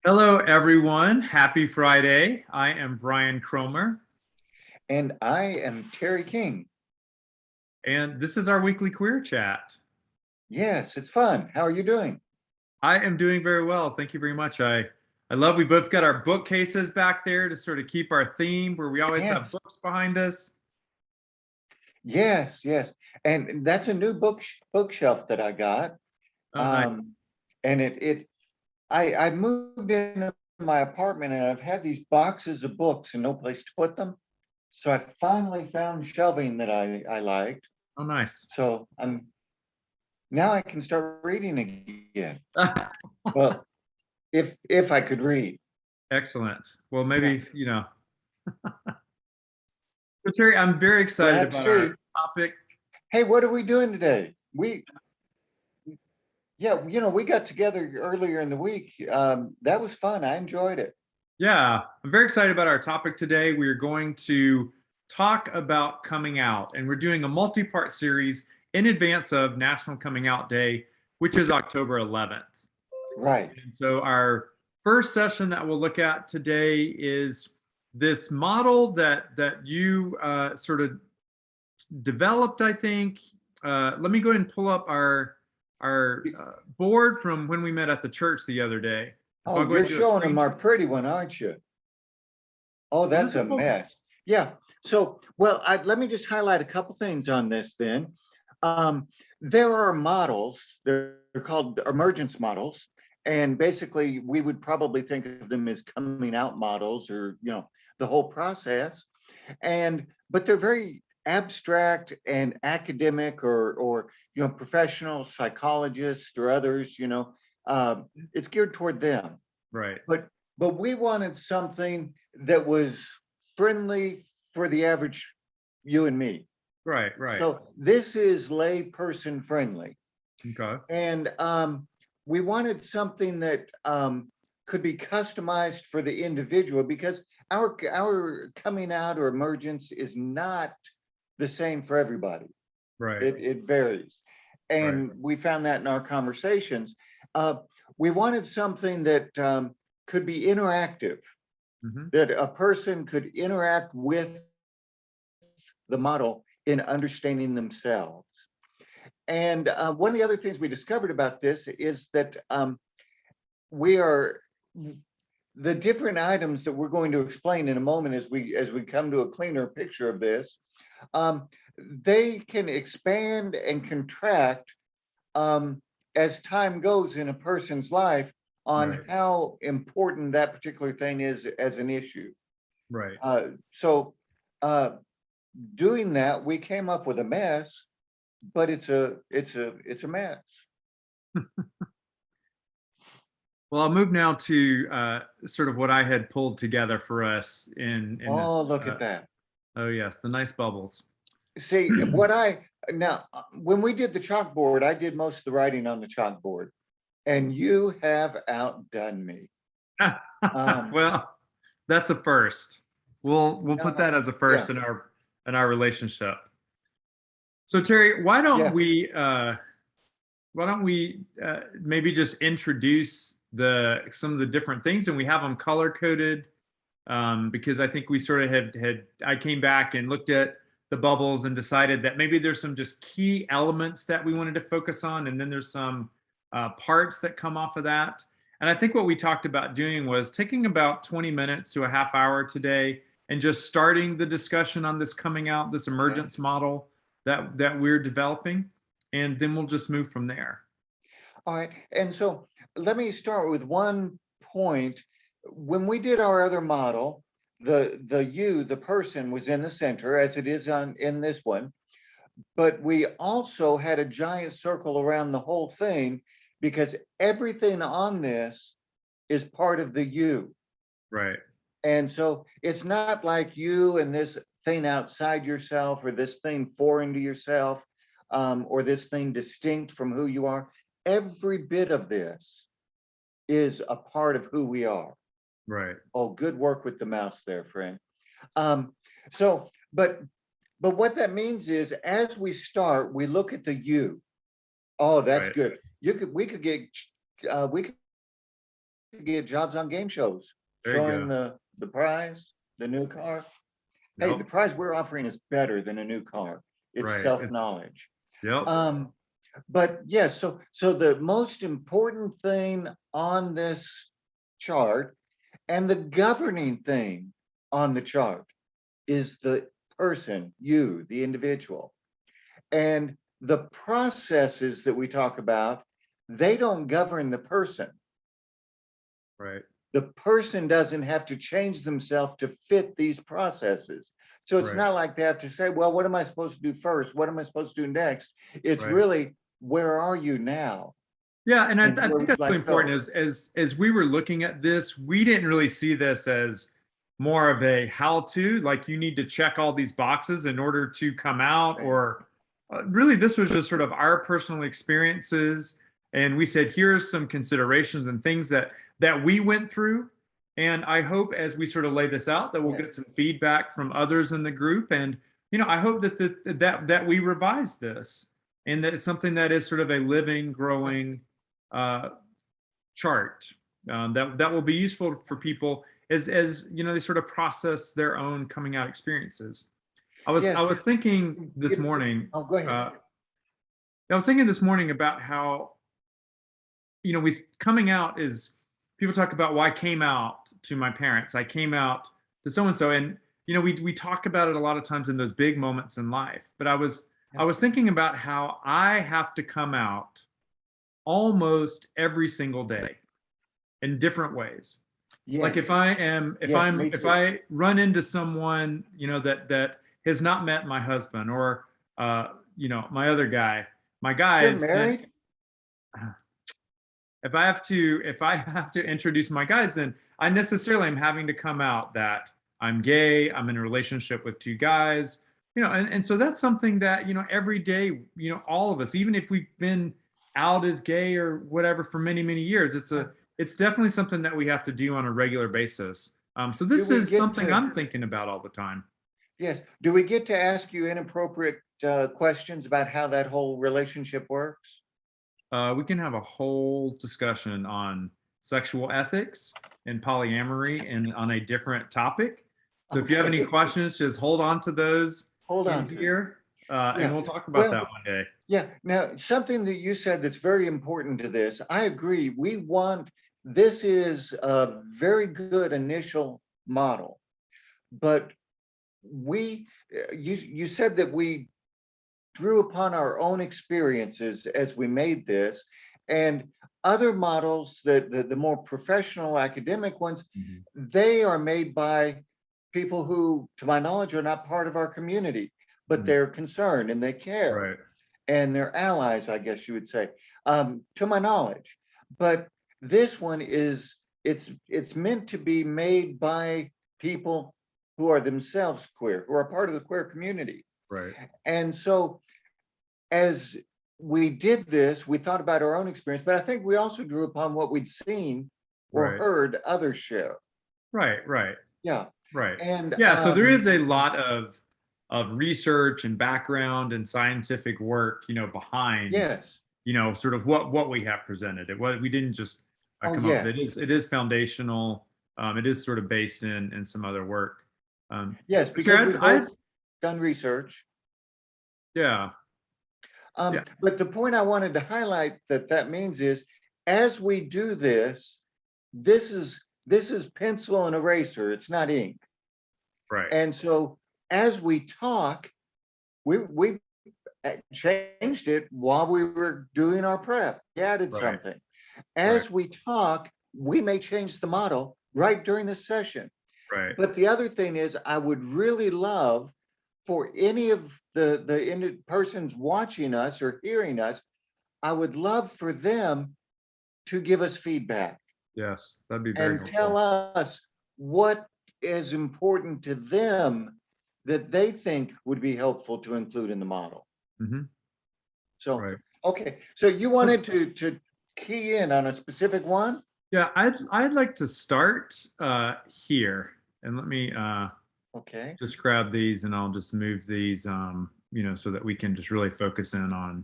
Hello, everyone. Happy Friday. I am Brian Cromer, And I am Teri King. and this is our weekly queer chat. Yes, it's fun. How are you doing? I am doing very well. Thank you very much. I love we both got our bookcases back there to sort of keep our theme where we always have Yes, books behind us. yes. And that's a new bookshelf that I got. Oh, nice. Um, and I moved into my apartment and I've had these boxes of books and no place to put them. So I finally found shelving that I liked. Oh, nice. So now I can start reading again. Well, if I could read. Excellent. Well, Yeah, maybe. So Terry, I'm very we'll excited have to about see. our topic. Hey, what are we doing today? Yeah, we got together earlier in the week. That was fun. I enjoyed it. Yeah, I'm very excited about our topic today. We are going to talk about coming out, and we're doing a multi-part series in advance of National Coming Out Day, which is October 11th. Right. And so our first session that we'll look at today is this model that you sort of developed, I think. Let me go ahead and pull up our board from when we met at the church the other day. So I'll Oh, go ahead you're and do a showing screen them our share. pretty one, aren't you? Oh, that's a Wonderful. mess. Yeah. So, well, let me just highlight a couple things on this then. There are models, they're called emergence models. And basically, we would probably think of them as coming out models or, the whole process. But they're very abstract and academic or professional psychologists or others, it's geared toward them. Right. But we wanted something that was friendly for the average you and me. Right, right. So this is layperson friendly. Okay. And we wanted something that could be customized for the individual because our coming out or emergence is not the same for everybody. Right, It varies. right. And we found that in our conversations. Uh, we wanted something that could be interactive, Hmm. that a person could interact with the model in understanding themselves. And one of the other things we discovered about this is that we are the different items that we're going to explain in a moment as we come to a cleaner picture of this. Um, they can expand and contract as time goes in a person's life on Right, how important that particular thing is as an issue. right. So doing that, we came up with a mess, but it's a mess. Well, I'll move now to sort of what I had pulled together for us in Oh, this. look at that. Oh yes, the nice bubbles. See, when we did the chalkboard, I did most of the writing on the chalkboard, and you have outdone me. Um, Well, that's a first. We'll put no, that as a yeah, first in our relationship. So Terry, why don't yeah, we maybe just introduce the some of the different things and we have them color coded because I think we sort of had I came back and looked at the bubbles and decided that maybe there's some just key elements that we wanted to focus on, and then there's some parts that come off of that. And I think what we talked about doing was taking about 20 minutes to a half hour today and just starting the discussion on this coming out, this yeah. emergence model that we're developing, and then we'll just move from there. All right. And so let me start with one point. When we did our other model, the person was in the center as it is in this one, but we also had a giant circle around the whole thing because everything on this is part of the you. Right. And so it's not like you and this thing outside yourself or this thing foreign to yourself or this thing distinct from who you are. Every bit of this is a part of who we are. Right. Oh, good work with the mouse there, friend. Um, so, but what that means is as we start, we look at the you. Oh, that's Right. good. We could get to get jobs on game shows, There you showing go. the prize, the new car. Hey, the Yep. prize we're offering is better than a new car. It's Right. self-knowledge. Yep. But yes, so the most important thing on this chart and the governing thing on the chart is the person, you, the individual. And the processes that we talk about, they don't govern the person. Right. The person doesn't have to change themselves to fit these processes. So it's Right. not like they have to say, well, what am I supposed to do first? What am I supposed to do next? It's Right. really, where are you now? Yeah, and I And think where would that's you really like to go? important. As we were looking at this, we didn't really see this as more of a how-to, like you need to check all these boxes in order to come out, Right. or really this was just sort of our personal experiences, and we said here's some considerations and things that we went through, and I hope as we sort of lay this out that we'll Yes. get some feedback from others in the group, and I hope that we revise this and that it's something that is sort of a living, growing uh, chart that will be useful for people as they sort of process their own coming out experiences. I Yes. was thinking this It- morning. oh, go ahead. Uh, I was thinking this morning about how we coming out is people talk about, well, I came out to my parents, I came out to so and so, and we talk about it a lot of times in those big moments in life. But I was thinking about how I have to come out almost every single day in different ways. Like Yes. if Me if too. I run into someone, that has not met my husband, or my other guy, my You're guys, then married? if I have to introduce my guys, then I necessarily am having to come out that I'm gay, I'm in a relationship with two guys, and so that's something that, every day, all of us, even if we've been out as gay or whatever for many, many years, it's definitely something that we have to do on a regular basis. So Do this we is get something to, I'm thinking about all the time. yes, do we get to ask you inappropriate questions about how that whole relationship works? We can have a whole discussion on sexual ethics and polyamory and on a different topic. So if you have any Okay, questions, just hold on to those hold in on to it. here, and Yeah. we'll talk about Well, that one day. yeah. Now, something that you said that's very important to this, I agree. This is a very good initial model, but you said that we drew upon our own experiences as we made this, and other models, the more professional academic ones, Mhm. they are made by people who, to my knowledge, are not part of our community, but Mhm. they're concerned and they care, Right. and they're allies, I guess you would say, to my knowledge. But this one it's meant to be made by people who are themselves queer, who are part of the queer community. Right. And so as we did this, we thought about our own experience, but I think we also drew upon what we'd seen or Right. heard others share. Right. Right. Yeah. Right. And Yeah. So there is a lot of research and background and scientific work, behind, yes. sort of what we have presented. We didn't just Oh, come up with it. yes. It is foundational. It is sort of based in some other work. Yes, But because Jared, we've both done research. yeah, yeah, But the point I wanted to highlight that means is, as we do this, this is pencil and eraser. It's not ink. right, And so as we talk, we changed it while we were doing our prep. We added right, something. right, As we talk, we may change the model right during the session. right. But the other thing is, I would really love for any of the persons watching us or hearing us, I would love for them to give us feedback Yes, that'd be very and tell helpful. us what is important to them that they think would be helpful to include in the model. Hmm. So, Right. okay, so you wanted Let's, to key in on a specific one? yeah, I'd like to start here, and let me Okay, just grab these, and I'll just move these, so that we can just really focus in on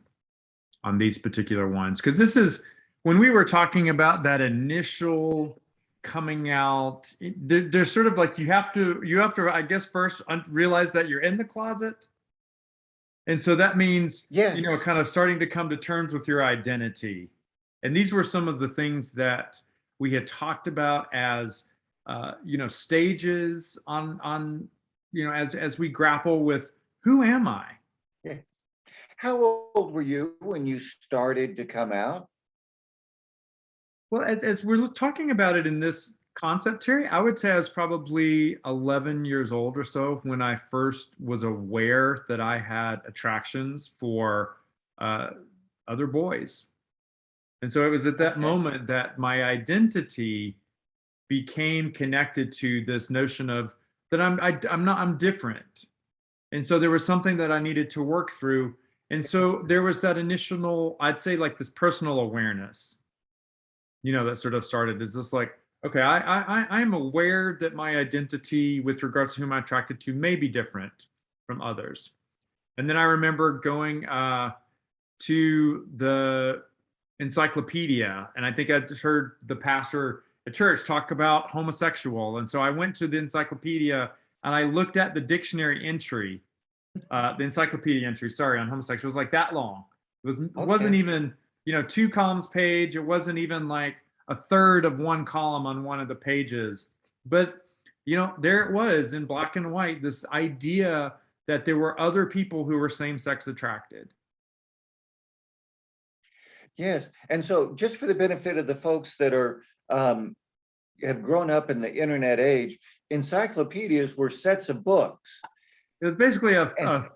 these particular ones, because this is when we were talking about that initial coming out. There's sort of like you have to I guess first realize that you're in the closet, and so that means Yes. kind of starting to come to terms with your identity. And these were some of the things that we had talked about as stages on as we grapple with who am I. Yes. How old were you when you started to come out? Well, as we're talking about it in this concept, Terry, I would say I was probably 11 years old or so when I first was aware that I had attractions for uh, other boys. And so it was at that Okay. moment that my identity became connected to this notion of that I'm different. And so there was something that I needed to work through. And so there was that initial, I'd say, like this personal awareness that sort of started. It's just like, okay, I'm aware that my identity with regards to whom I'm attracted to may be different from others. And then I remember going to the encyclopedia, and I think I just heard the pastor at church talk about homosexual, and so I went to the encyclopedia and I looked at the dictionary entry, the encyclopedia entry, sorry, on homosexual. It was like that long. It wasn't Okay. even 2 columns page. It wasn't even like a third of one column on one of the pages. But there it was in black and white. This idea that there were other people who were same sex attracted. Yes. And so just for the benefit of the folks that are um, have grown up in the internet age, encyclopedias were sets of books. It was basically And a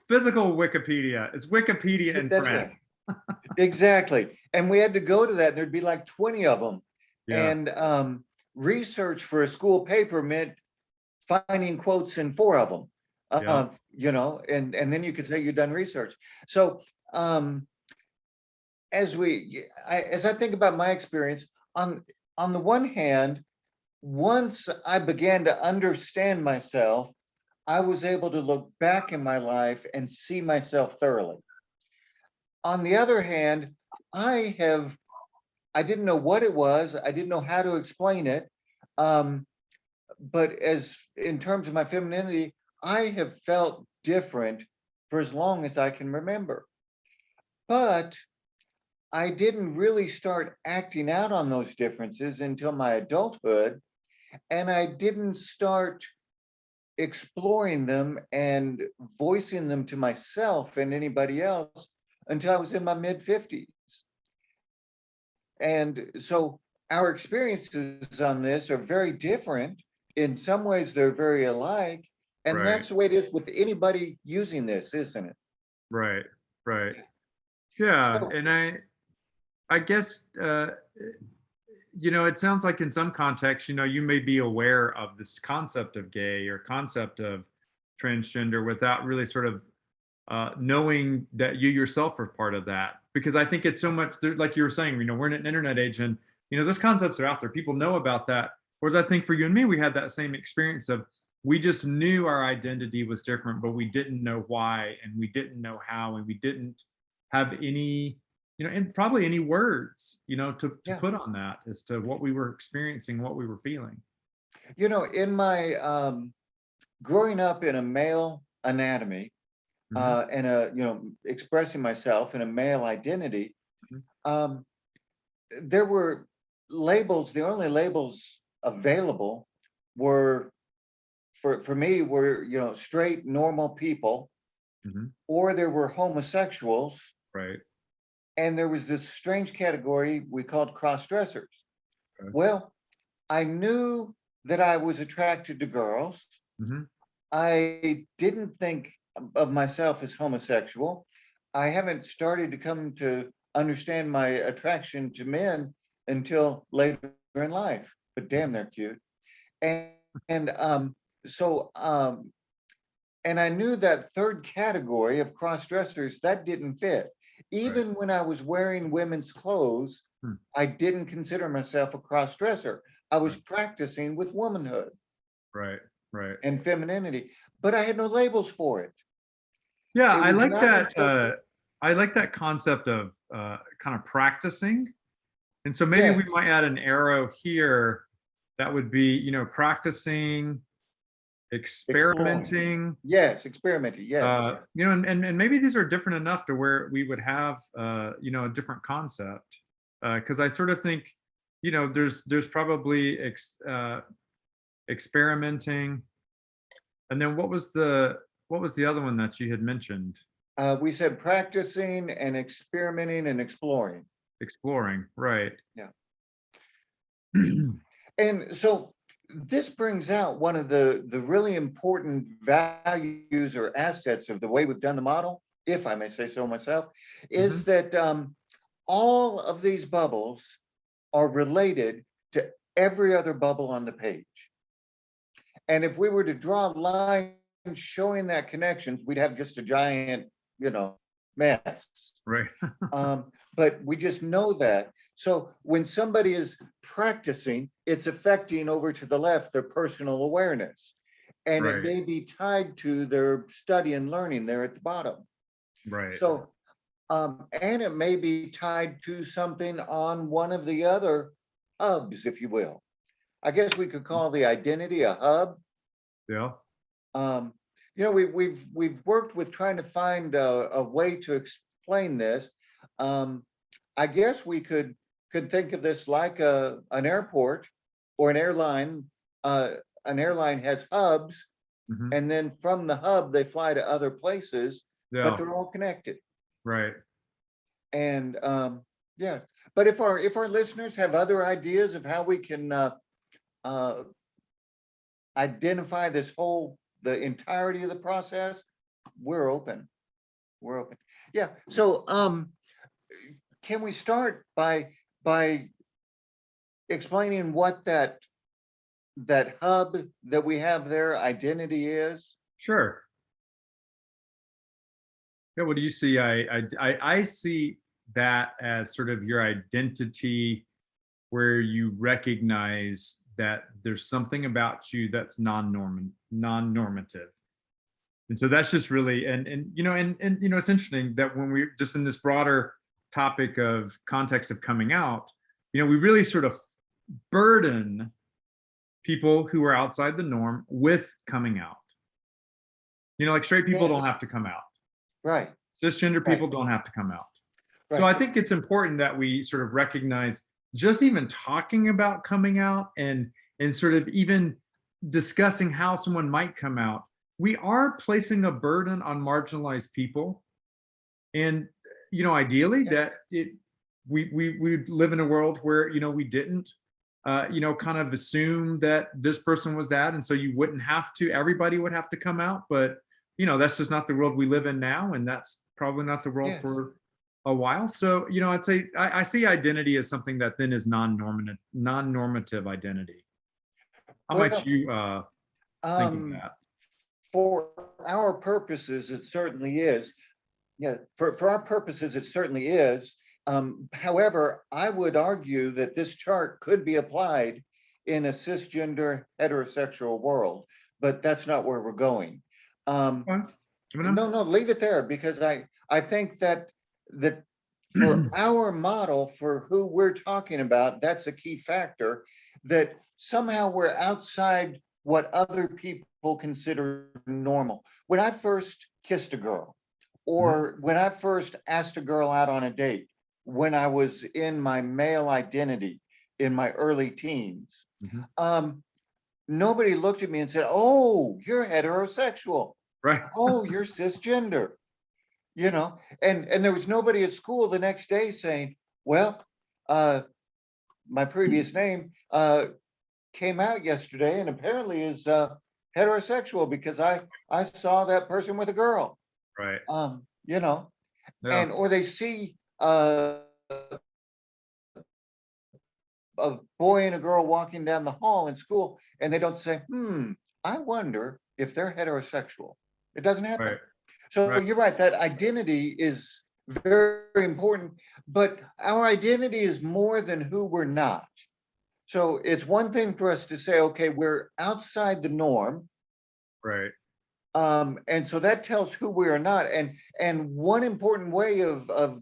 physical Wikipedia. It's Wikipedia in that's print. right. Exactly. And we had to go to that, and there'd be like 20 of them. Yes. And research for a school paper meant finding quotes in 4 of them. Yeah. And then you could say you've done research. So um, as I think about my experience, on the one hand, once I began to understand myself, I was able to look back in my life and see myself thoroughly. On the other hand, I have I didn't know what it was. I didn't know how to explain it. Um, but as in terms of my femininity, I have felt different for as long as I can remember. But I didn't really start acting out on those differences until my adulthood, and I didn't start exploring them and voicing them to myself and anybody else until I was in my mid 50s. And so our experiences on this are very different. In some ways, they're very alike. And Right. that's the way it is with anybody using this, isn't it? Right. Right. Yeah. So, And I guess it sounds like in some contexts, you may be aware of this concept of gay or concept of transgender without really sort of knowing that you yourself are part of that. Because I think it's so much like you were saying, we're in an internet age, and those concepts are out there. People know about that. Whereas I think for you and me, we had that same experience of we just knew our identity was different, but we didn't know why, and we didn't know how, and we didn't have any, and probably any words, to yeah, put on that as to what we were experiencing, what we were feeling. in my growing up in a male anatomy, Hmm. and expressing myself in a male identity, Hmm. um, there were labels. The only labels available were for me were straight normal people, Hmm. or there were homosexuals, Right. and there was this strange category we called cross dressers. Okay. Well, I knew that I was attracted to girls. Hmm. I didn't think of myself as homosexual. I haven't started to come to understand my attraction to men until later in life, but damn, they're cute. And, and so and I knew that third category of cross dressers that didn't fit. Right. Even when I was wearing women's clothes, Hmm. I didn't consider myself a cross dresser. I was Right. practicing with womanhood Right. Right. and femininity, but I had no labels for it. Yeah, It I was like not that. until I like that concept of kind of practicing. And so maybe we yes, might add an arrow here That would be, practicing, Exploring. experimenting, Yes, experimenting. Yes. and maybe these are different enough to where we would have, a different concept. Because I sort of think, there's probably experimenting, and then what was the other one that you had mentioned? We said practicing and experimenting and exploring. Exploring, right? Yeah. And so this brings out one of the really important values or assets of the way we've done the model, if I may say so myself, Hmm. is that all of these bubbles are related to every other bubble on the page. And if we were to draw lines showing that connections, we'd have just a giant, mess. Right. But we just know that. So when somebody is practicing, it's affecting over to the left their personal awareness. And it Right. may be tied to their study and learning there at the bottom. Right. So, and it may be tied to something on one of the other hubs, if you will. I guess we could call the identity a hub. Yeah. Um, we've worked with trying to find a way to explain this. Um, I guess we could think of this like an airport or an airline. An airline has hubs, Hmm. and then from the hub they fly to other places, but Yeah. they're all connected. Right. And yeah, but if our listeners have other ideas of how we can uh, identify the entirety of the process, we're open. We're open. Yeah. So can we start by explaining what that hub that we have there identity is? Sure. Yeah. What do you see? I see that as sort of your identity, where you recognize that there's something about you that's non-normative. And so that's just really, and it's interesting that when we're just in this broader topic of context of coming out, we really sort of burden people who are outside the norm with coming out. Like straight people don't Yes. have to come out. Right. Cisgender Right. people don't have to come out. So Right. I think it's important that we sort of recognize, just even talking about coming out, and sort of even discussing how someone might come out, we are placing a burden on marginalized people. And ideally Yeah. that we live in a world where we didn't kind of assume that this person was that, and so you wouldn't have to, everybody would have to come out. But that's just not the world we live in now, and that's probably not the world Yes. for a while. So I'd say I see identity as something that then is non-normative identity. How might Well, you think of um, that? for our purposes, it certainly is. Yeah, for our purposes, it certainly is. However, I would argue that this chart could be applied in a cisgender heterosexual world, but that's not where we're going. Um, Fine. no, no, leave it there because I think that for our model, for who we're talking about, that's a key factor, that somehow we're outside what other people consider normal. When I first kissed a girl, Mhm. or when I first asked a girl out on a date, when I was in my male identity in my early teens, Mhm. um, nobody looked at me and said, "Oh, you're heterosexual. Right. Oh, you're cisgender." And there was nobody at school the next day saying, "Well, uh, my previous name came out yesterday and apparently is heterosexual because I saw that person with a girl." Right. Um, you know, Yeah. and or they see a boy and a girl walking down the hall in school and they don't say, I wonder if they're heterosexual. It doesn't happen. Right. So Right. you're right, that identity is very, very important, but our identity is more than who we're not. So it's one thing for us to say, okay, we're outside the norm. Right. And so that tells who we are not. And one important way of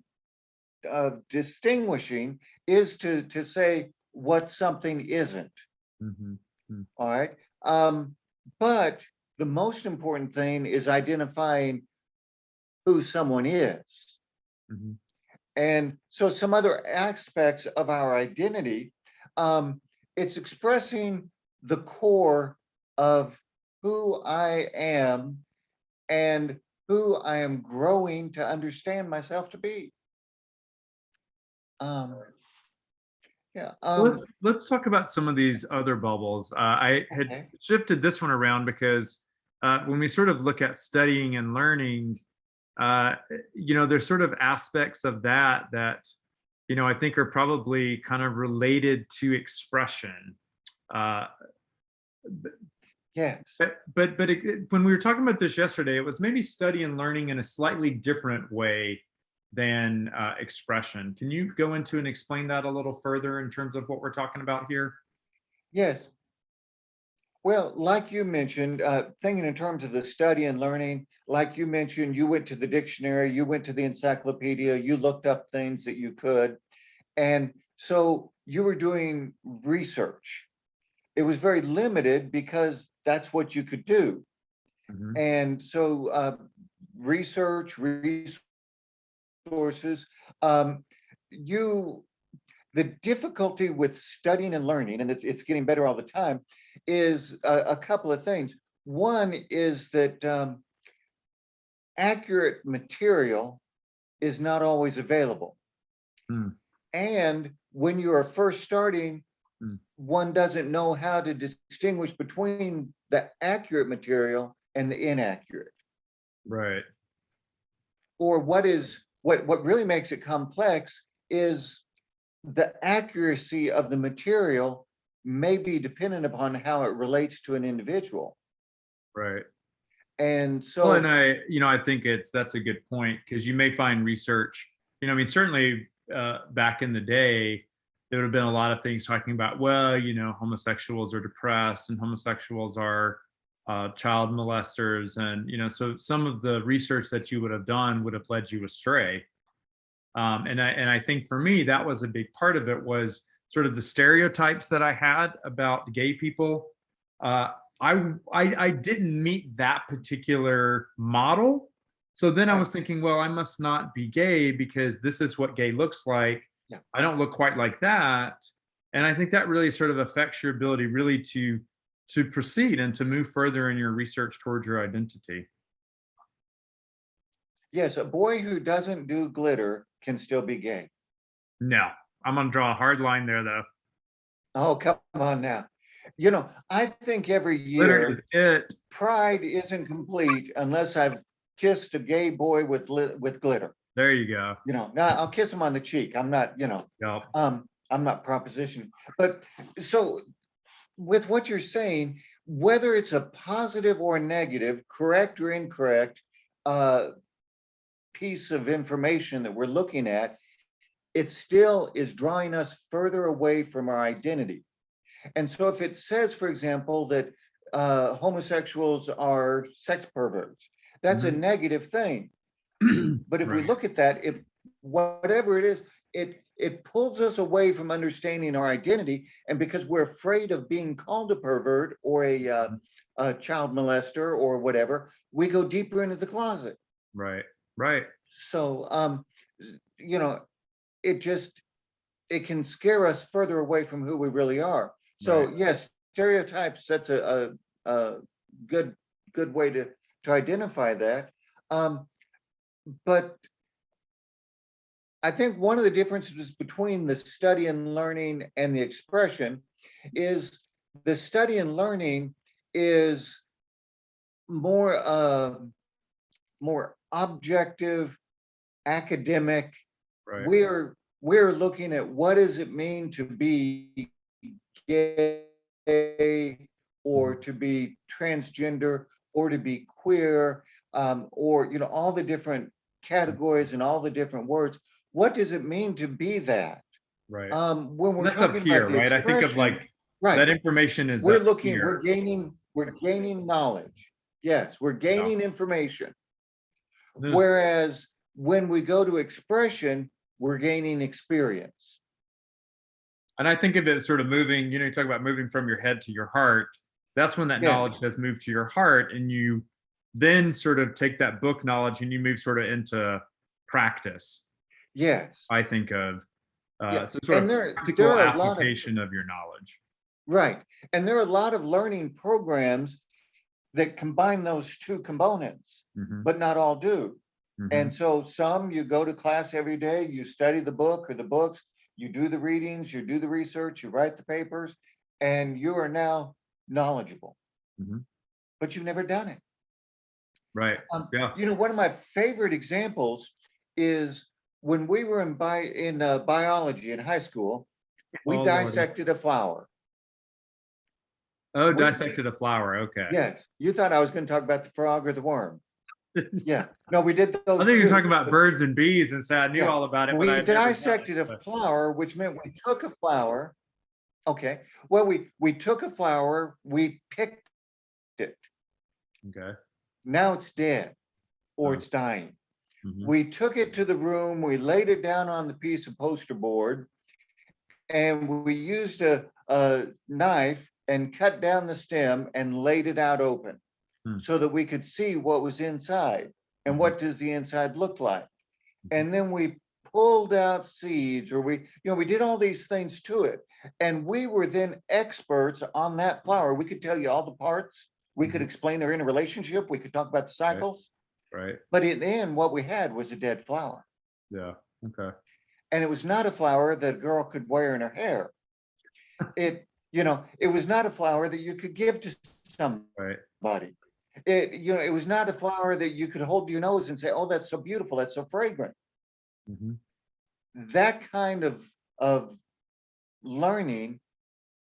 distinguishing is to say what something isn't. Mhm. Mm. All right. But the most important thing is identifying who someone is. Mhm. And so some other aspects of our identity, it's expressing the core of who I am and who I am growing to understand myself to be. Um, yeah. Let's talk about some of these other bubbles. I had Okay. shifted this one around because when we sort of look at studying and learning, there's sort of aspects of that I think are probably kind of related to expression. Uh, Yes. when we were talking about this yesterday, it was maybe study and learning in a slightly different way than expression. Can you go into and explain that a little further in terms of what we're talking about here? Yes. Well, like you mentioned, thinking in terms of the study and learning, like you mentioned, you went to the dictionary, you went to the encyclopedia, you looked up things that you could. And so you were doing research. It was very limited because that's what you could do. Mhm. And so research, resources, um, you the difficulty with studying and learning, and it's getting better all the time, is a couple of things. One is that accurate material is not always available. Mm, And when you are first starting, mm. one doesn't know how to distinguish between the accurate material and the inaccurate. Right. Or what really makes it complex is the accuracy of the material may be dependent upon how it relates to an individual. Right. And Well, and so, I think that's a good point because you may find research, I mean, certainly back in the day, there would have been a lot of things talking about, well, homosexuals are depressed and homosexuals are child molesters. And, so some of the research that you would have done would have led you astray. And I think for me, that was a big part of it was sort of the stereotypes that I had about gay people. Uh, I didn't meet that particular model. So then I right, was thinking, well, I must not be gay because this is what gay looks like. yeah, I don't look quite like that. And I think that really sort of affects your ability really to proceed and to move further in your research towards your identity. yes, a boy who doesn't do glitter can still be gay. No, I'm gonna draw a hard line there though. Oh, come on now. I think every Glitter is year it. pride isn't complete unless I've kissed a gay boy with glitter. There you go. Now I'll kiss him on the cheek. Yep. I'm not propositioning. But so with what you're saying, whether it's a positive or a negative, correct or incorrect, uh, piece of information that we're looking at, it still is drawing us further away from our identity. And so if it says, for example, that homosexuals are sex perverts, that's a Mhm. negative thing. But if we Right. look at that, if whatever it is, it pulls us away from understanding our identity, and because we're afraid of being called a pervert or a child molester or whatever, we go deeper into the closet. Right. Right. So you know, it just it can scare us further away from who we really are. Right. So yes, stereotypes. That's a good good way to identify that. Um, but I think one of the differences between the study and learning and the expression is the study and learning is more more objective, academic. Right. We're looking at what does it mean to be gay or Mhm. to be transgender or to be queer, or all the different categories and all the different words. What does it mean to be that? Right. When And we're that's up talking about here, the right? I think of expression, like right? that information is up We're here. gaining knowledge. Yes, we're Yeah. gaining information. There's Whereas when we go to expression, we're gaining experience. And I think of it sort of moving, you talk about moving from your head to your heart. That's when that Yes, knowledge has moved to your heart, and you then sort of take that book knowledge and you move sort of into practice. yes, I think of yeah. so sort And of there practical are a lot of, application of your knowledge. right. And there are a lot of learning programs that combine those two components, Hmm. but not all do. Hmm. And so some you go to class every day, you study the book or the books, you do the readings, you do the research, you write the papers, and you are now knowledgeable, Hmm. but you've never done it. Right. Yeah. One of my favorite examples is when we were in biology in high school, we Oh Lordy. dissected a flower. Oh, We, dissected a flower. Okay. yes, you thought I was going to talk about the frog or the worm. Yeah, no, we did I those think you're too. talking about birds and bees, and so I knew Yeah, all about it, but I we had never done it. dissected a But flower, which meant we took a flower. Okay, well, we took a flower, we picked it. okay. Now it's dead or Oh, it's dying. mhm, We took it to the room, we laid it down on the piece of poster board, and we used a knife and cut down the stem and laid it out open mm, so that we could see what was inside and mhm, what does the inside look like. mhm. And then we pulled out seeds, or we did all these things to it. And we were then experts on that flower. We could tell you all the parts. We could Mhm. explain their interrelationship. We could talk about the Right, cycles. right. But in the end, what we had was a dead flower. Yeah. Okay. And it was not a flower that a girl could wear in her hair. It was not a flower that you could give to Right. somebody. It was not a flower that you could hold to your nose and say, "Oh, that's so beautiful, that's so fragrant." Mhm. That kind of learning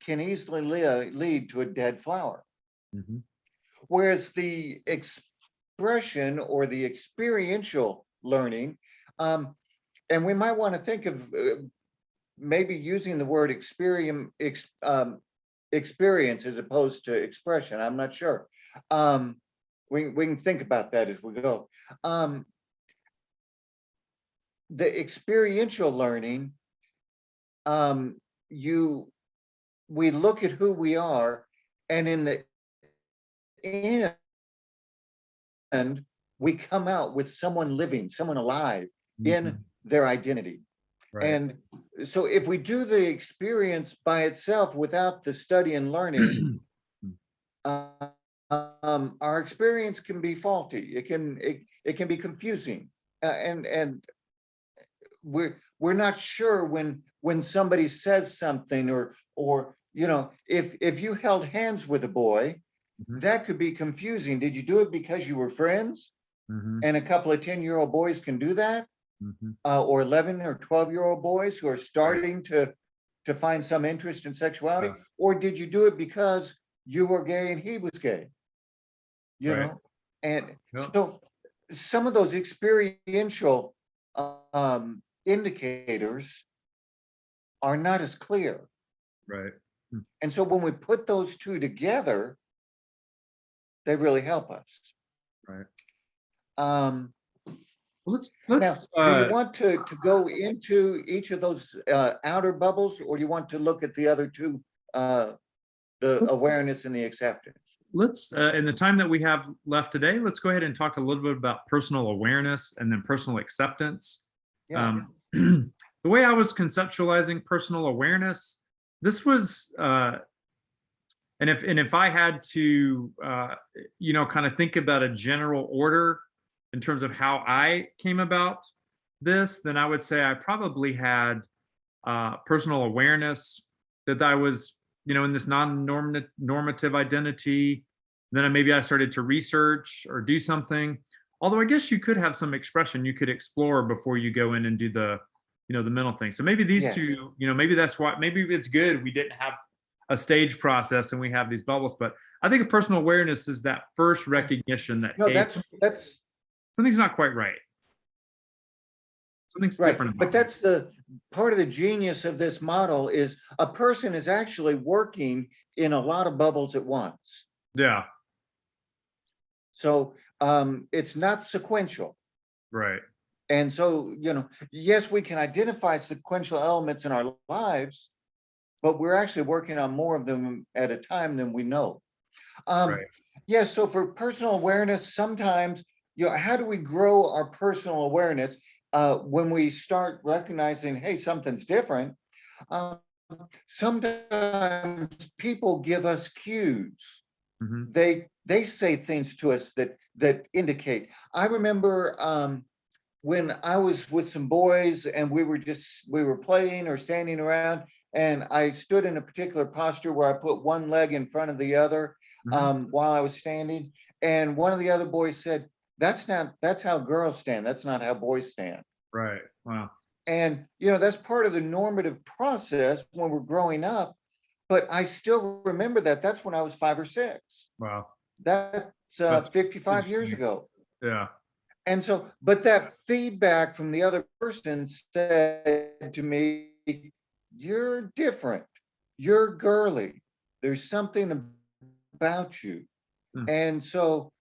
can easily lead to a dead flower. Mhm. Whereas the expression or the experiential learning, um, and we might want to think of maybe using the word experience as opposed to expression. I'm not sure. We can think about that as we go. Um, the experiential learning, um, you we look at who we are, and in the end, we come out with someone living, someone alive in Mhm. their identity. Right. And so if we do the experience by itself without the study and learning, uh, our experience can be faulty. It can be confusing, and we're not sure when somebody says something, or if you held hands with a boy, Mhm. that could be confusing. Did you do it because you were friends? Mhm. And a couple of 10-year-old boys can do that, Mhm. or 11 or 12-year-old boys who are Right. starting to find some interest in sexuality, Yeah. or did you do it because you were gay and he was gay? you Right. know and Yeah. so some of those experiential indicators are not as clear, Right. Mm. and so when we put those two together, they really help us. Right. um, Well, Now, let's do you want to go into each of those outer bubbles, or do you want to look at the other two, uh, the awareness and the acceptance? let's in the time that we have left today, let's go ahead and talk a little bit about personal awareness and then personal acceptance. Yeah, The way I was conceptualizing personal awareness, this was and if I had to kind of think about a general order in terms of how I came about this, then I would say I probably had personal awareness that I was, in this non-normative identity. Then maybe I started to research or do something. Although I guess you could have some expression you could explore before you go in and do the mental thing. So maybe these yes. two, maybe that's why. Maybe it's good we didn't have a stage process and we have these bubbles. But I think of personal awareness is that first Yeah. recognition that No, hey, that's something's not quite right. Something's right. different But about me. that's the part of the genius of this model is a person is actually working in a lot of bubbles at once. Yeah. So it's not sequential. Right. And so, yes, we can identify sequential elements in our lives, but we're actually working on more of them at a time than we know. Right. Yeah, so for personal awareness, sometimes, how do we grow our personal awareness when we start recognizing, hey, something's different? Um, Sometimes people give us cues. Hmm. They say things to us that indicate. I remember when I was with some boys and we were playing or standing around, and I stood in a particular posture where I put one leg in front of the other Hmm. while I was standing, and one of the other boys said, that's how girls stand. That's not how boys stand." Right. Wow. And that's part of the normative process when we're growing up. But I still remember that. That's when I was 5 or 6. Wow. That's That's 55 years interesting. ago. Yeah. And so, but that feedback from the other person said to me, "You're different. You're girly. There's something about you." Mm. And so,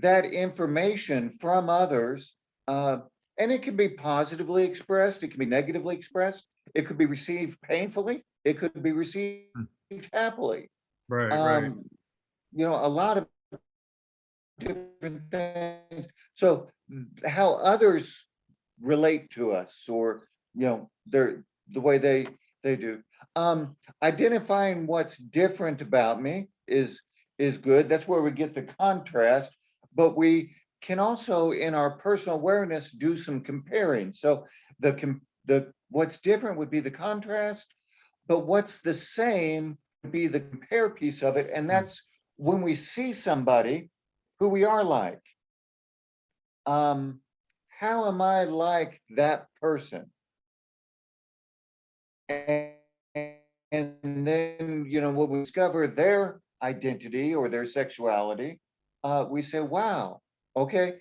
that information from others, uh, and it can be positively expressed, it can be negatively expressed, it could be received painfully, it could be received Mm. happily. Right. Right. Um, a lot of different things. So how others relate to us, or the way they do. Identifying what's different about me is good. That's where we get the contrast, but we can also, in our personal awareness, do some comparing. So the what's different would be the contrast, but what's the same would be the compare piece of it, and Mm. that's when we see somebody who we are like. Um, how am I like that person? And, and then, when we discover their identity or their sexuality, we say, wow, okay,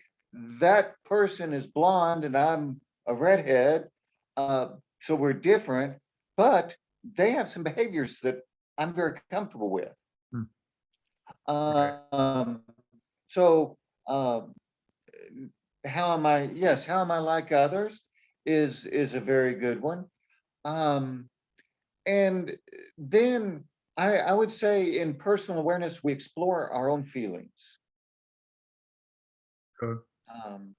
that person is blonde and I'm a redhead. Uh, so we're different, but they have some behaviors that I'm very comfortable with. Mm. Right. Um, so, um, how am I like others is a very good one. Um, and then I would say in personal awareness, we explore our own feelings. Good. Um,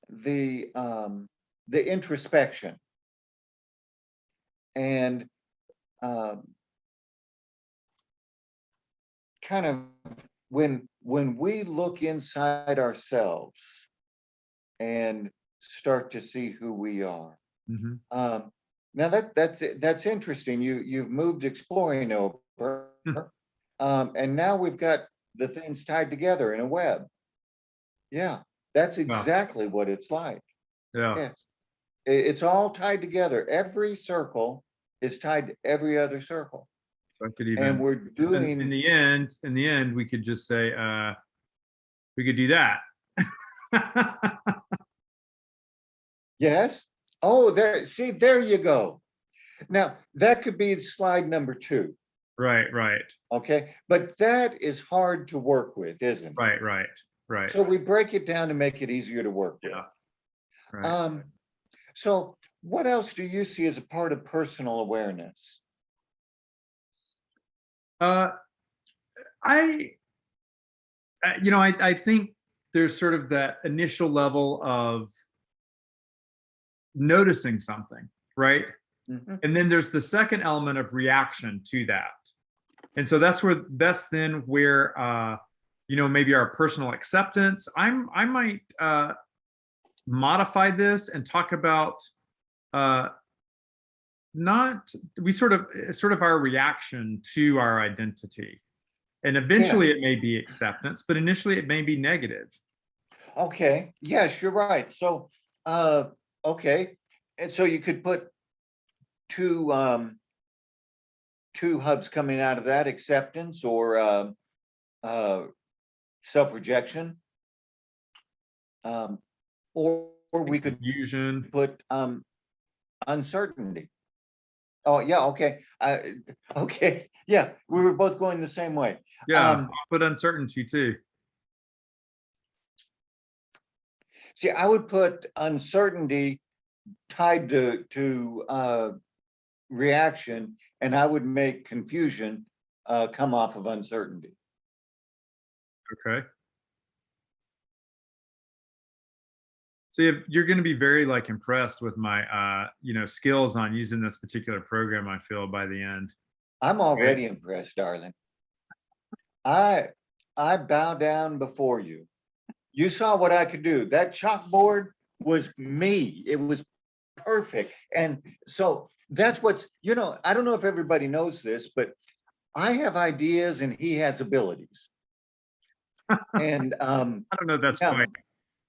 the introspection, and um, kind of when we look inside ourselves and start to see who we are. Hmm. Um, Now that's interesting. You've moved exploring over, and now we've got the things tied together in a web. Yeah, that's Wow. exactly what it's like. Yeah. Yes, it's all tied together. Every circle is tied to every other circle, So I could and even, we're in doing. the end, we could just say, we could do that. Yes. Oh, there. See, there you go. Now that could be slide number 2. Right. Right. Okay, but that is hard to work with, isn't it? Right. Right. Right. So we break it down to make it easier to work with. Yeah. Right. Um, so what else do you see as a part of personal awareness? Uh, I, I think there's sort of that initial level of noticing something, right? Mhm. And then there's the second element of reaction to that. And so that's then where, maybe our personal acceptance. I might modify this and talk about, uh, not we sort of our reaction to our identity. And Yeah. eventually it may be acceptance, but initially it may be negative. Okay. Yes, you're right. So, uh, okay. And so you could put two two hubs coming out of that: acceptance or uh, self-rejection, um, or we could Confusion. put uncertainty. Oh, yeah. Okay. Okay. Yeah, we were both going the same way. Yeah, I'll put uncertainty too. See, I would put uncertainty tied to reaction, and I would make confusion come off of uncertainty. Okay. So you're going to be very like impressed with my skills on using this particular program, I feel, by the end. I'm Right? already impressed, darling. I bow down before you. You saw what I could do. That chalkboard was me. It was perfect. And so that's what's, I don't know if everybody knows this, but I have ideas and he has abilities. And I don't know if that's now quite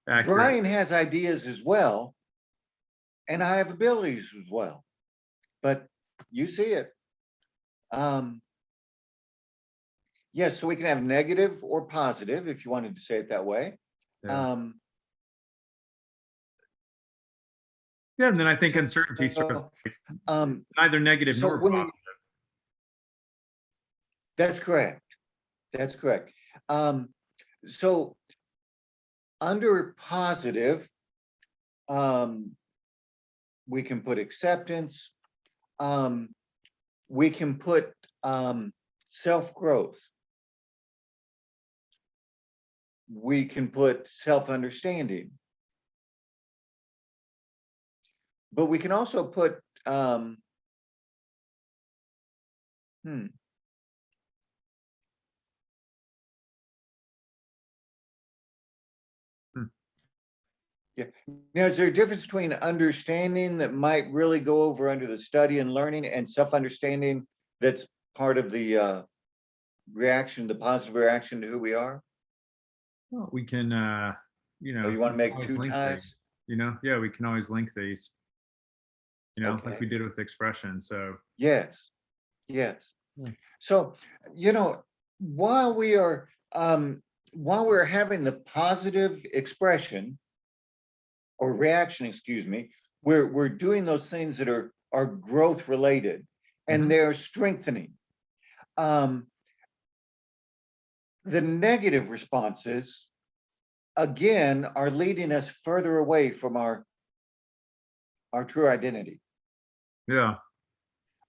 accurate. Brian has ideas as well, and I have abilities as well. But you see it. Yes, so we can have negative or positive, if you wanted to say it that way. Yeah. Yeah, and then I think uncertainty sort of neither negative so nor when we, positive. that's correct. That's correct. So under positive, we can put acceptance. We can put self-growth. We can put self-understanding. But we can also put yeah. Now, is there a difference between understanding that might really go over under the study and learning, and self-understanding that's part of the reaction, the positive reaction to who we are? Well, we can, Or you want to make always two link ties? these, yeah, we can always link these, like Okay. we did with expression. So Yes. Yes. Yeah. So, while we're having the positive expression or reaction, excuse me, we're doing those things that are growth related, and Mhm. they're strengthening. The negative responses, again, are leading us further away from our true identity. Yeah.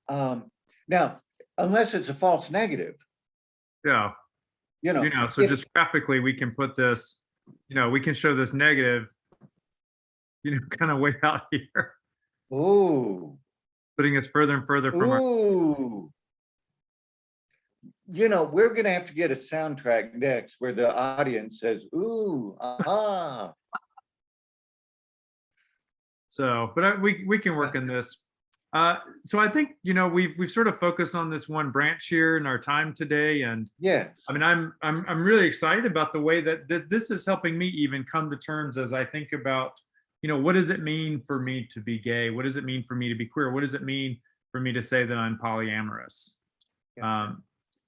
Now, unless it's a false negative, Yeah. So if just graphically, we can put this, we can show this negative, kind of way out here, ooh, putting us further and further from our. ooh, we're gonna have to get a soundtrack next where the audience says, ooh, aha. So, but we can work on this. So I think we've sort of focused on this one branch here in our time today, and Yes. I mean I'm really excited about the way that this is helping me even come to terms as I think about what does it mean for me to be gay? What does it mean for me to be queer? What does it mean for me to say that I'm polyamorous? Yeah.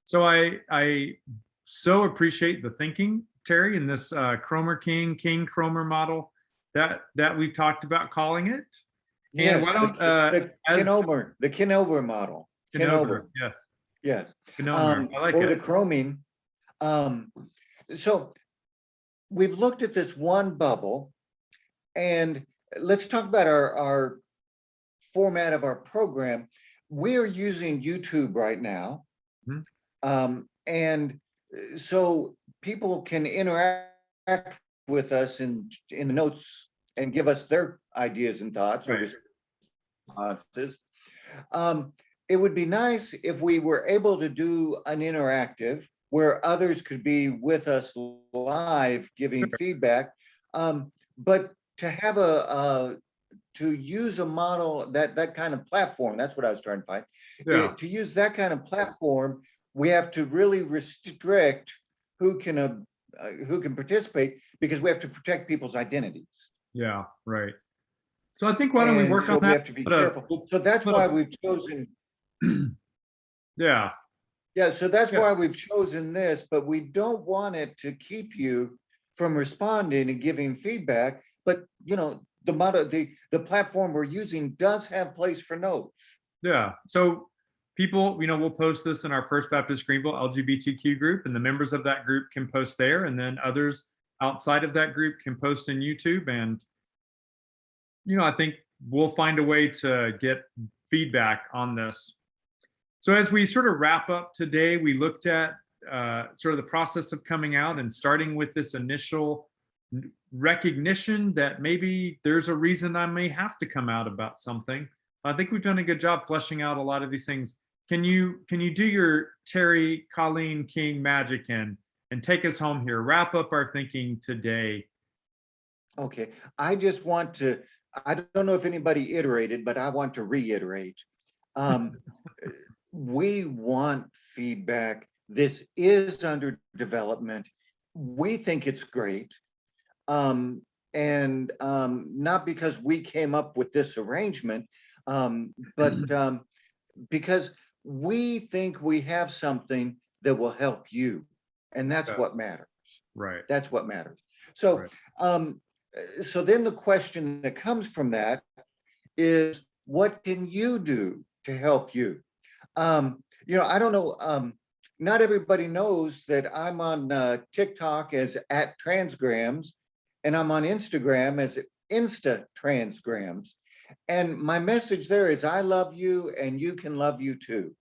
So I so appreciate the thinking, Terry, in this Cromer King Cromer model that we talked about calling it. And Yes, why don't the as Kinover model. Kinover, yes, Yes. Kinomer, I like Or it. the chroming. So we've looked at this one bubble, and let's talk about our format of our program. We are using YouTube right now. Mhm. And so people can interact with us in the notes and give us their ideas and thoughts or Right. responses. It would be nice if we were able to do an interactive where others could be with us live giving feedback. But to have to use a model, that kind of platform, that's what I was trying to find. Yeah, To use that kind of platform, we have to really restrict who can participate, because we have to protect people's identities. yeah, right. So I think why don't we And work so on we that? have to be We'll careful. we'll So that's put why we've chosen, yeah, yeah, so that's yeah, why we've chosen this, but we don't want it to keep you from responding and giving feedback. But the model, the platform we're using does have place for notes. yeah. So people, we'll post this in our First Baptist Greenville LGBTQ group, and the members of that group can post there, and then others outside of that group can post in YouTube. And I think we'll find a way to get feedback on this. So as we sort of wrap up today, we looked at sort of the process of coming out and starting with this initial recognition that maybe there's a reason I may have to come out about something. I think we've done a good job fleshing out a lot of these things. Can you do your Teri King magic and take us home here? Wrap up our thinking today. Okay, I just want to, I don't know if anybody iterated, but I want to reiterate. We want feedback. This is under development. We think it's great. Not because we came up with this arrangement, but because we think we have something that will help you. And that's what matters. Right. That's what matters. So, so then the question that comes from that is, what can you do to help you? I don't know. Not everybody knows that I'm on TikTok as @transgrams, and I'm on Instagram as Insta_transgrams. And my message there is, I love you and you can love you too.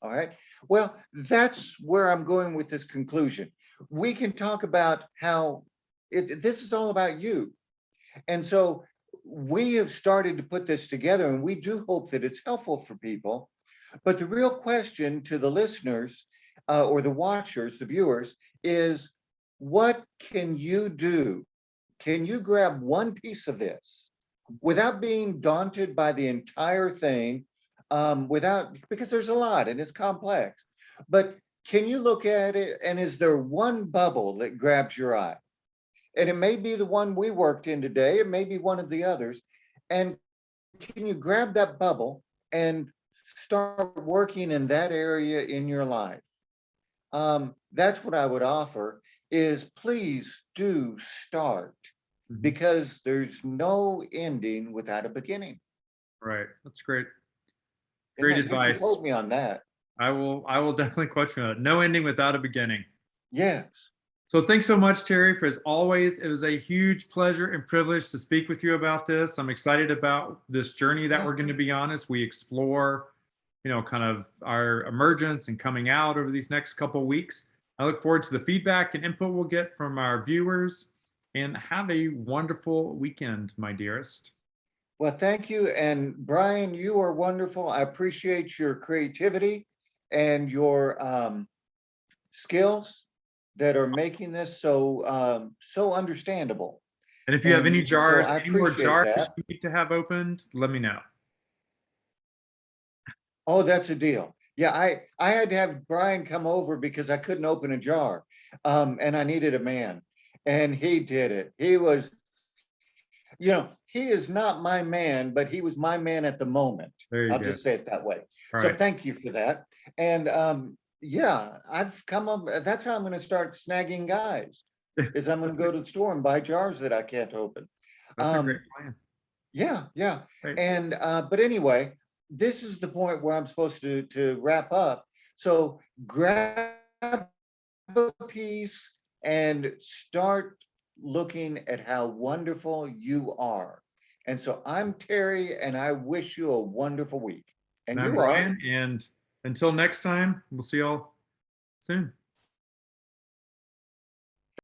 All right. Well, that's where I'm going with this conclusion. We can talk about how this is all about you. And so we have started to put this together, and we do hope that it's helpful for people. But the real question to the listeners or the watchers, the viewers, is what can you do? Can you grab one piece of this without being daunted by the entire thing, because there's a lot and it's complex, but can you look at it and is there one bubble that grabs your eye? And it may be the one we worked in today, it may be one of the others. And can you grab that bubble and start working in that area in your life? That's what I would offer is please do start, because there's no ending without a beginning. Right. That's great. Great advice. You quote me on that. I will definitely quote you on that. No ending without a beginning. Yes. So thanks so much, Teri, for as always. It was a huge pleasure and privilege to speak with you about this. I'm excited about this journey that we're going to be on as we explore, kind of our emergence and coming out over these next couple of weeks. I look forward to the feedback and input we'll get from our viewers, and have a wonderful weekend, my dearest. Well, thank you. And Brian, you are wonderful. I appreciate your creativity and your skills that are making this so understandable. And if you have any jars, so any more jars that. you need to have opened, let me know. Oh, that's a deal. Yeah, I had to have Brian come over because I couldn't open a jar, and I needed a man, and he did it. He was, he is not my man, but he was my man at the moment. I'll just say it that way. So thank you for that. And yeah, I've come up. That's how I'm going to start snagging guys. Is I'm going to go to the store and buy jars that I can't open. That's a great plan. Yeah. Great. And but anyway, this is the point where I'm supposed to wrap up. So grab a piece and start looking at how wonderful you are. And so I'm Teri, and I wish you a wonderful week. And I'm you Brian, and until next time, we'll see y'all soon.